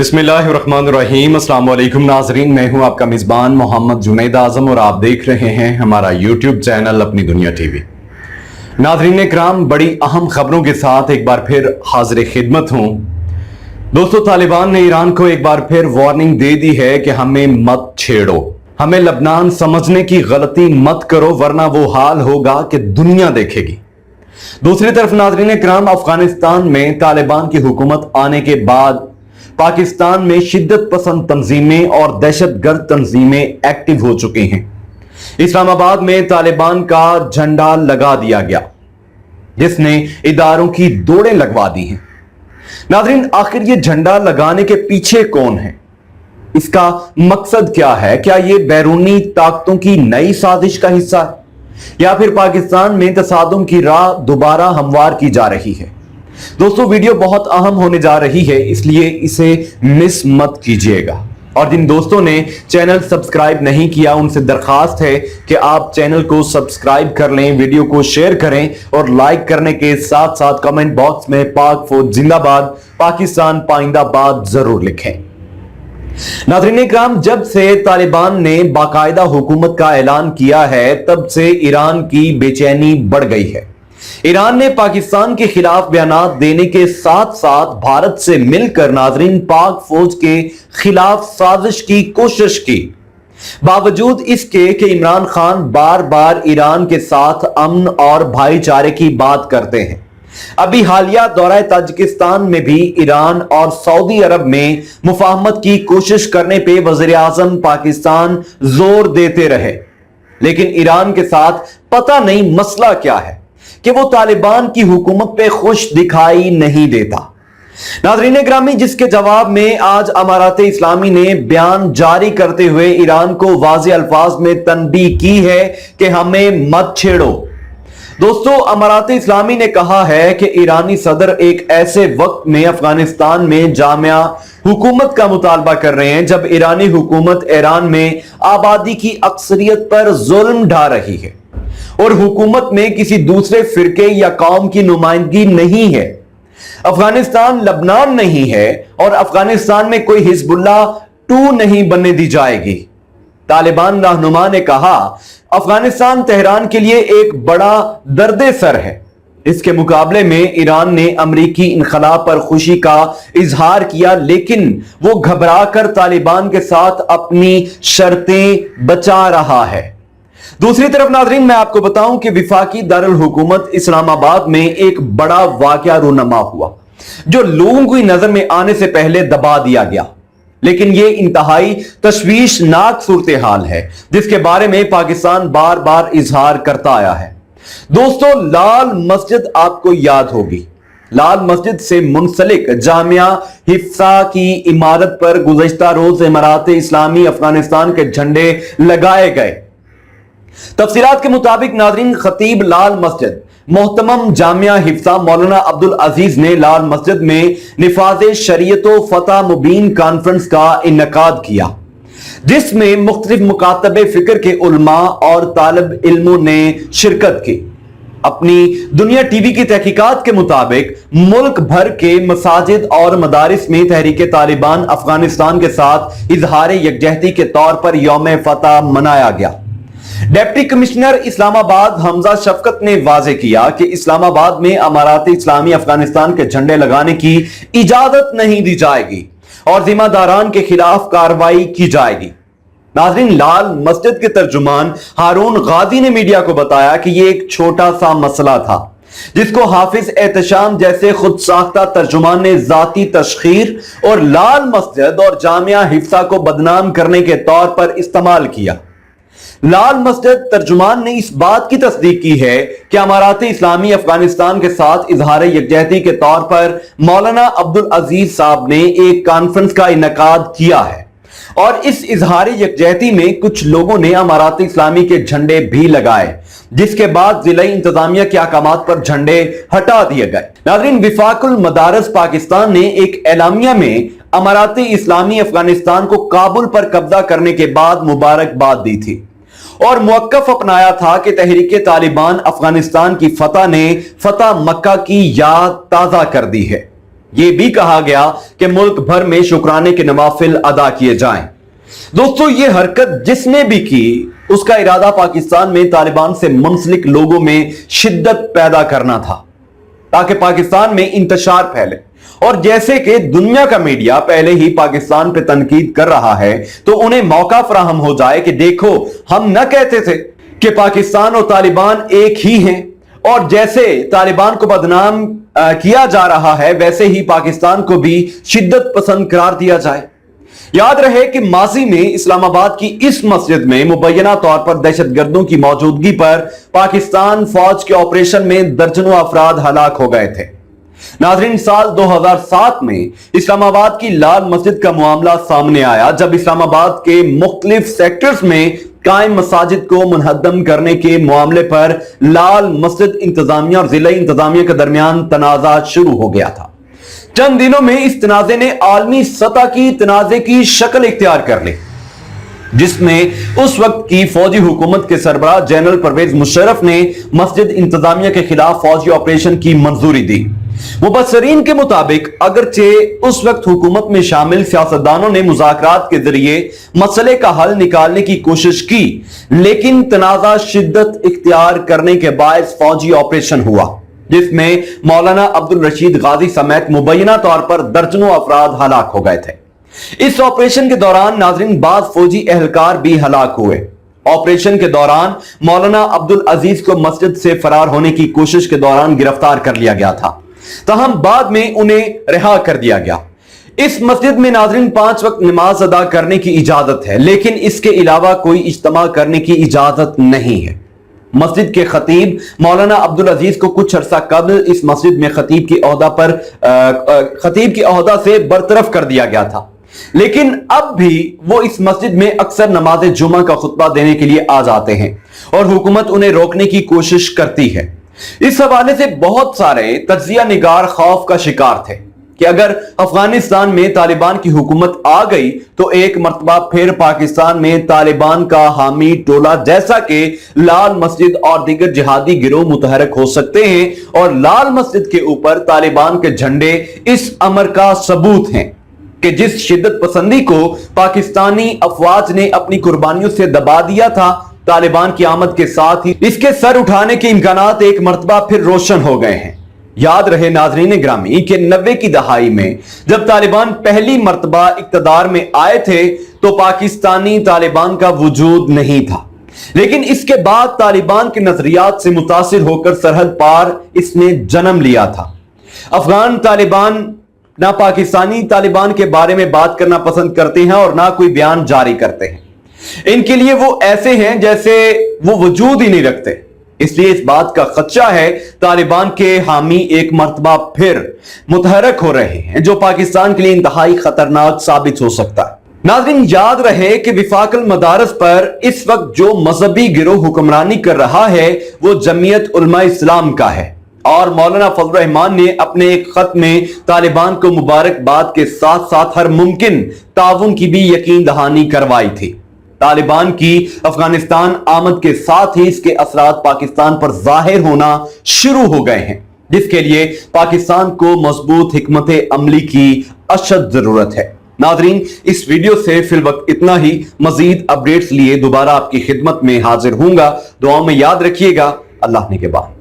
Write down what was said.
बिस्मिल्लाहिर्रहमानिर्रहीम। अस्सलाम वालेकुम नाजरीन, मैं हूं आपका मेज़बान मोहम्मद जुनैद आज़म और आप देख रहे हैं हमारा यूट्यूब चैनल अपनी दुनिया टीवी। नाजरीन इकराम, बड़ी अहम खबरों के साथ एक बार फिर हाजिर खिदमत हूं। दोस्तों, तालिबान ने ईरान को एक बार फिर वार्निंग दे दी है कि हमें मत छेड़ो, हमें लबनान समझने की गलती मत करो, वरना वो हाल होगा कि दुनिया देखेगी। दूसरी तरफ नाजरीन इकराम, अफगानिस्तान में तालिबान की हुकूमत आने के बाद पाकिस्तान में शिद्दत पसंद तंजीमें और दहशतगर्द तंजीमें एक्टिव हो चुकी हैं। इस्लामाबाद में तालिबान का झंडा लगा दिया गया, जिसने इदारों की दौड़ें लगवा दी हैं। नाज़रीन, आखिर ये झंडा लगाने के पीछे कौन है? इसका मकसद क्या है? क्या ये बैरूनी ताकतों की नई साजिश का हिस्सा है या फिर पाकिस्तान में तसादुम की राह दोबारा हमवार की जा रही है? दोस्तों, वीडियो बहुत अहम होने जा रही है, इसलिए इसे मिस मत कीजिएगा। और जिन दोस्तों ने चैनल सब्सक्राइब नहीं किया, उनसे दरखास्त है कि आप चैनल को सब्सक्राइब कर लें, वीडियो को शेयर करें और लाइक करने के साथ साथ कमेंट बॉक्स में पाक फौज जिंदाबाद, पाकिस्तान पाइंदाबाद जरूर लिखें। नाज़रीन इकराम, जब से तालिबान ने बाकायदा हुकूमत का ऐलान किया है, तब से ईरान की बेचैनी बढ़ गई है। ईरान ने पाकिस्तान के खिलाफ बयानात देने के साथ साथ भारत से मिलकर नाजरीन पाक फौज के खिलाफ साजिश की कोशिश की। बावजूद इसके कि इमरान खान बार बार ईरान के साथ अमन और भाईचारे की बात करते हैं। अभी हालिया दौरा ताजिकिस्तान में भी ईरान और सऊदी अरब में मुफाहमत की कोशिश करने पे वज़ीर आज़म पाकिस्तान जोर देते रहे, लेकिन ईरान के साथ पता नहीं मसला क्या है कि वो तालिबान की हुकूमत पे खुश दिखाई नहीं देता। नाज़रीन ग्रामी, जिसके जवाब में आज अमारात इस्लामी ने बयान जारी करते हुए ईरान को वाज़ेह अल्फाज में तनबीह की है कि हमें मत छेड़ो। दोस्तों, अमारात इस्लामी ने कहा है कि ईरानी सदर एक ऐसे वक्त में अफगानिस्तान में जामिया हुकूमत का मुतालबा कर रहे हैं जब ईरानी हुकूमत ईरान में आबादी की अक्सरियत पर जुल्म ढा रही है और हुकूमत में किसी दूसरे फिरके या कौम की नुमाइंदगी नहीं है। अफगानिस्तान लबनान नहीं है और अफगानिस्तान में कोई हिजबुल्लाह 2 नहीं बनने दी जाएगी। तालिबान रहनुमा ने कहा, अफगानिस्तान तेहरान के लिए एक बड़ा दर्दे सर है। इसके मुकाबले में ईरान ने अमरीकी इनखला पर खुशी का इजहार किया, लेकिन वो घबरा कर तालिबान के साथ अपनी शर्तें बचा रहा है। दूसरी तरफ नाजरीन, मैं आपको बताऊं कि विफाकी दारुल हुकूमत इस्लामाबाद में एक बड़ा वाकया रूनमा हुआ जो लोगों की नजर में आने से पहले दबा दिया गया, लेकिन यह इंतहाई तशवीशनाक सूरत हाल है जिसके बारे में पाकिस्तान बार बार इजहार करता आया है। दोस्तों, लाल मस्जिद आपको याद होगी। लाल मस्जिद से मुंसलिक जामिया हिफ्सा की इमारत पर गुज़श्ता रोज इमारात इस्लामी अफगानिस्तान के झंडे लगाए गए। तफसीलात के मुताबिक नाजरीन, खतीब लाल मस्जिद मोहतमम जामिया हिफ्सा मौलाना अब्दुल अजीज ने लाल मस्जिद में निफाज़े शरीयत व फतह मुबीन कॉन्फ्रेंस का इन्नेकाद किया, जिसमें मुख्तलिफ मुकातबे फिक्र के उलमा और तालिब इल्मों ने शिरकत की। अपनी दुनिया टीवी की तहकीकात के मुताबिक मुल्क भर के मसाजिद और मदारिस में तहरीक तालिबान अफगानिस्तान के साथ इजहार यकजहती के तौर पर यौम फतह मनाया गया। डिप्टी कमिश्नर इस्लामाबाद हमजा शफकत ने वाजे किया कि इस्लामाबाद में अमारात इस्लामी अफगानिस्तान के झंडे लगाने की इजाजत नहीं दी जाएगी और जिम्मेदारान के खिलाफ कार्रवाई की जाएगी। नाज़रीन, लाल मस्जिद के तर्जुमान हारून गाजी ने मीडिया को बताया कि यह एक छोटा सा मसला था जिसको हाफिज एहतशाम जैसे खुद साख्ता तर्जुमान ने जाती तशखीर और लाल मस्जिद और जामिया हिफ्सा को बदनाम करने के तौर पर इस्तेमाल किया। लाल मस्जिद तर्जुमान ने इस बात की तस्दीक की है कि अमारात इस्लामी अफगानिस्तान के साथ इजहार यकजहती के तौर पर मौलाना अब्दुल अजीज साहब ने एक कॉन्फ्रेंस का इनेकाद किया है और इस इजहार यकजहती में कुछ लोगों ने अमारात इस्लामी के झंडे भी लगाए, जिसके बाद जिला इंतजामिया के अहकामात पर झंडे हटा दिए गए। नाज़रीन, विफाकुल मदारस पाकिस्तान ने एक एलामिया में अमारात इस्लामी अफगानिस्तान को काबुल पर कब्जा करने के बाद मुबारकबाद दी थी और मुवक्कफ अपनाया था कि तहरीक तालिबान अफगानिस्तान की फतह ने फतह मक्का की याद ताजा कर दी है। ये भी कहा गया कि मुल्क भर में शुक्राने के नवाफिल अदा किए जाएं। दोस्तों, ये हरकत जिसने भी की उसका इरादा पाकिस्तान में तालिबान से मुंसलिक लोगों में शिद्दत पैदा करना था ताकि पाकिस्तान में इंतशार फैले। और जैसे कि दुनिया का मीडिया पहले ही पाकिस्तान पे तनकीद कर रहा है तो उन्हें मौका फराहम हो जाए कि देखो, हम न कहते थे कि पाकिस्तान और तालिबान एक ही हैं, और जैसे तालिबान को बदनाम किया जा रहा है वैसे ही पाकिस्तान को भी शिद्दत पसंद करार दिया जाए। याद रहे कि माजी में इस्लामाबाद की इस मस्जिद में मुबैना तौर पर दहशतगर्दों की मौजूदगी पर पाकिस्तान फौज के ऑपरेशन में दर्जनों अफराद हलाक हो गए थे। नाज़रीन, साल 2007 में इस्लामाबाद की लाल मस्जिद का मामला सामने आया जब इस्लामाबाद के मुख्तलिफ सेक्टर्स में कायम मसाजिद को मुनहदम करने के मामले पर लाल मस्जिद इंतजामिया और जिला इंतजामिया के दरमियान तनाज़ा शुरू हो गया था। चंद दिनों में इस तनाज़े ने आलमी सतह की तनाज़े की शक्ल इख्तियार कर ली, जिसमें उस वक्त की फौजी हुकूमत के सरबराह जनरल परवेज मुशर्रफ ने मस्जिद इंतजामिया के खिलाफ फौजी ऑपरेशन की मंजूरी दी। मुबस्सरीन के मुताबिक अगरचे उस वक्त हुकूमत में शामिल सियासतदानों ने मुज़ाकरात के जरिए मसले का हल निकालने की कोशिश की, लेकिन तनाज़ा शिद्दत इख्तियार करने के बायस फौजी ऑपरेशन हुआ जिसमें मौलाना अब्दुल रशीद गाजी समेत मुबैना तौर पर दर्जनों अफराद हलाक हो गए थे। इस ऑपरेशन के दौरान नाज़रीन बाज़ फौजी एहलकार भी हलाक हुए। ऑपरेशन के दौरान मौलाना अब्दुल अजीज को मस्जिद से फरार होने की कोशिश के दौरान गिरफ्तार कर लिया गया था, तहम बाद में उन्हें रिहा कर दिया गया। इस मस्जिद में नाज़रीन 5 वक्त नमाज अदा करने की इजाजत है, लेकिन इसके अलावा कोई इज्तिमा करने की इजाजत नहीं है। मस्जिद के खतीब मौलाना अब्दुल अजीज को कुछ अरसा कबल इस मस्जिद में खतीब की ओहदा से बरतरफ कर दिया गया था, लेकिन अब भी वो इस मस्जिद में अक्सर नमाज जुमा का खुतबा देने के लिए आ जाते हैं और हुकूमत उन्हें रोकने की कोशिश करती है। इस हवाले से बहुत सारे तज्जिया निगार खौफ का शिकार थे कि अगर अफगानिस्तान में तालिबान की हुकूमत आ गई तो एक मर्तबा फिर पाकिस्तान में तालिबान का हामी टोला जैसा कि लाल मस्जिद और दीगर जिहादी गिरोह मुतहरक हो सकते हैं, और लाल मस्जिद के ऊपर तालिबान के झंडे इस अमर का सबूत हैं कि जिस शिद्दत पसंदी को पाकिस्तानी अफवाज ने अपनी कुर्बानियों से दबा दिया था, तालिबान की आमद के साथ ही इसके सर उठाने के इम्कानात एक मर्तबा फिर रोशन हो गए हैं। याद रहे नाज़रीन ग्रामी के 90 की दहाई में जब तालिबान पहली मर्तबा इक्तदार में आए थे तो पाकिस्तानी तालिबान का वजूद नहीं था, लेकिन इसके बाद तालिबान के नजरियात से मुतासिर होकर सरहद पार इसने जन्म लिया था। अफगान तालिबान ना पाकिस्तानी तालिबान के बारे में बात करना पसंद करते हैं और ना कोई बयान जारी करते हैं। इनके लिए वो ऐसे हैं जैसे वो वजूद ही नहीं रखते। इसलिए इस बात का खदशा है तालिबान के हामी एक मर्तबा फिर मुतहरक हो रहे हैं, जो पाकिस्तान के लिए इंतहाई खतरनाक साबित हो सकता है। नाज़रीन, याद रहे कि विफाकल मदारस पर इस वक्त जो मजहबी गिरोह हुक्मरानी कर रहा है वो जमीयत उलमा इस्लाम का है, और मौलाना फजल रहमान ने अपने एक खत में तालिबान को मुबारकबाद के साथ साथ हर मुमकिन ताउन की भी यकीन दहानी करवाई थी। तालिबान की अफगानिस्तान आमद के साथ ही इसके असरात पाकिस्तान पर जाहिर होना शुरू हो गए हैं, जिसके लिए पाकिस्तान को मजबूत हिकमत अमली की अशद जरूरत है। नाज़रीन, इस वीडियो से फिल वक्त इतना ही। मजीद अपडेट्स लिए दोबारा आपकी खिदमत में हाजिर हूंगा। दुआओं में याद रखिएगा। अल्लाह ने के बाद।